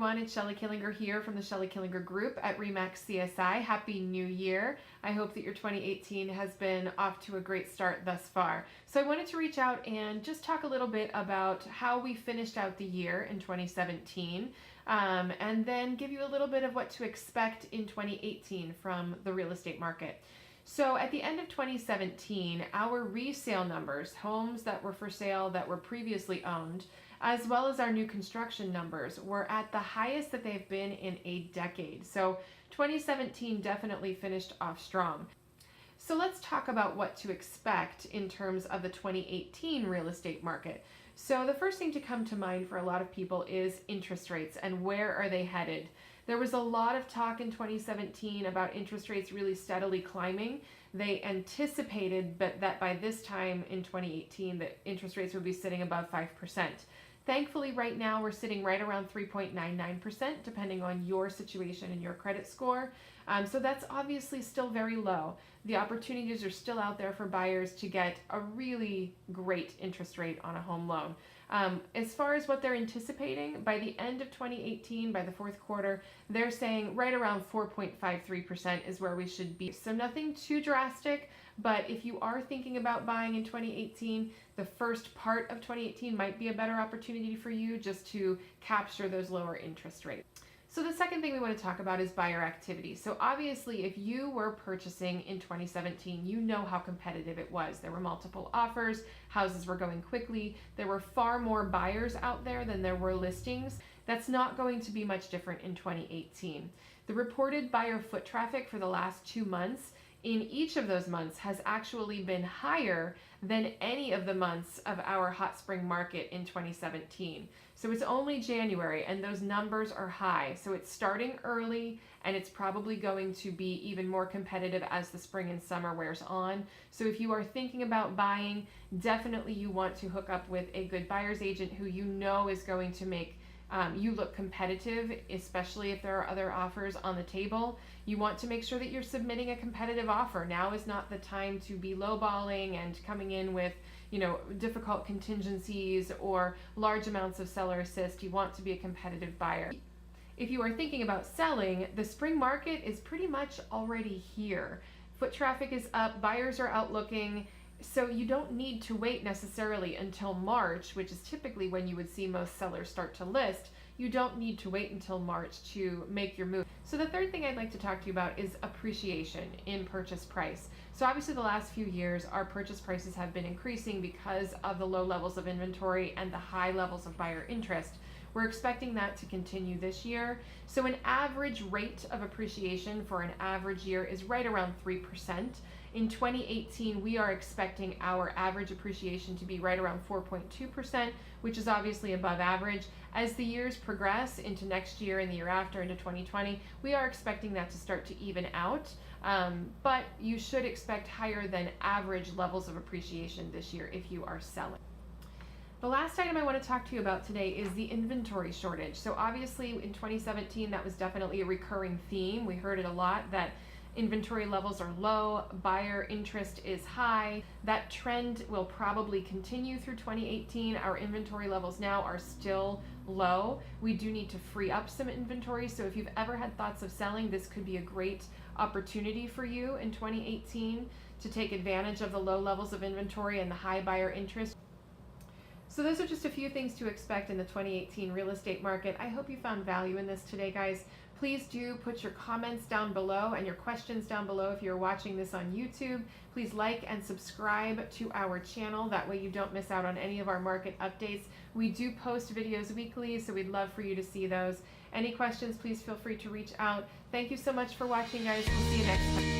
everyone, it's Shelly Killinger here from the Shelly Killinger Group at RE/MAX CSI. Happy New Year. I hope that your 2018 has been off to a great start thus far. So I wanted to reach out and just talk a little bit about how we finished out the year in 2017, and then give you a little bit of what to expect in 2018 from the real estate market. So at the end of 2017, our resale numbers, homes that were for sale that were previously owned, as well as our new construction numbers, were at the highest that they've been in a decade. So 2017 definitely finished off strong. So let's talk about what to expect in terms of the 2018 real estate market. So the first thing to come to mind for a lot of people is interest rates and where are they headed. There was a lot of talk in 2017 about interest rates really steadily climbing. They anticipated that by this time in 2018 that interest rates would be sitting above 5%. Thankfully, right now we're sitting right around 3.99%, depending on your situation and your credit score. So that's obviously still very low. The opportunities are still out there for buyers to get a really great interest rate on a home loan. As far as what they're anticipating, by the end of 2018, by the fourth quarter, they're saying right around 4.53% is where we should be. So nothing too drastic, but if you are thinking about buying in 2018, the first part of 2018 might be a better opportunity for you just to capture those lower interest rates. So the second thing we want to talk about is buyer activity. So obviously, if you were purchasing in 2017, you know how competitive it was. There were multiple offers, houses were going quickly, there were far more buyers out there than there were listings. That's not going to be much different in 2018. The reported buyer foot traffic for the last 2 months, in each of those months, has actually been higher than any of the months of our hot spring market in 2017. So it's only January and those numbers are high. So it's starting early and it's probably going to be even more competitive as the spring and summer wears on. So if you are thinking about buying, definitely you want to hook up with a good buyer's agent who you know is going to make you look competitive, especially if there are other offers on the table. You want to make sure that you're submitting a competitive offer. Now is not the time to be lowballing and coming in with, difficult contingencies or large amounts of seller assist. You want to be a competitive buyer. If you are thinking about selling, the spring market is pretty much already here. Foot traffic is up, buyers are out looking. So you don't need to wait necessarily until March, which is typically when you would see most sellers start to list. You don't need to wait until March to make your move. So the third thing I'd like to talk to you about is appreciation in purchase price. So obviously the last few years, our purchase prices have been increasing because of the low levels of inventory and the high levels of buyer interest. We're expecting that to continue this year. So an average rate of appreciation for an average year is right around 3%. In 2018, we are expecting our average appreciation to be right around 4.2%, which is obviously above average. As the years progress into next year and the year after, into 2020, we are expecting that to start to even out. But you should expect higher than average levels of appreciation this year if you are selling. The last item I want to talk to you about today is the inventory shortage. So obviously in 2017, that was definitely a recurring theme. We heard it a lot that inventory levels are low, buyer interest is high. That trend will probably continue through 2018. Our inventory levels now are still low. We do need to free up some inventory. So if you've ever had thoughts of selling, this could be a great opportunity for you in 2018 to take advantage of the low levels of inventory and the high buyer interest. So those are just a few things to expect in the 2018 real estate market. I hope you found value in this today, guys. Please do put your comments down below and your questions down below if you're watching this on YouTube. Please like and subscribe to our channel. That way you don't miss out on any of our market updates. We do post videos weekly, so we'd love for you to see those. Any questions, please feel free to reach out. Thank you so much for watching, guys. We'll see you next time.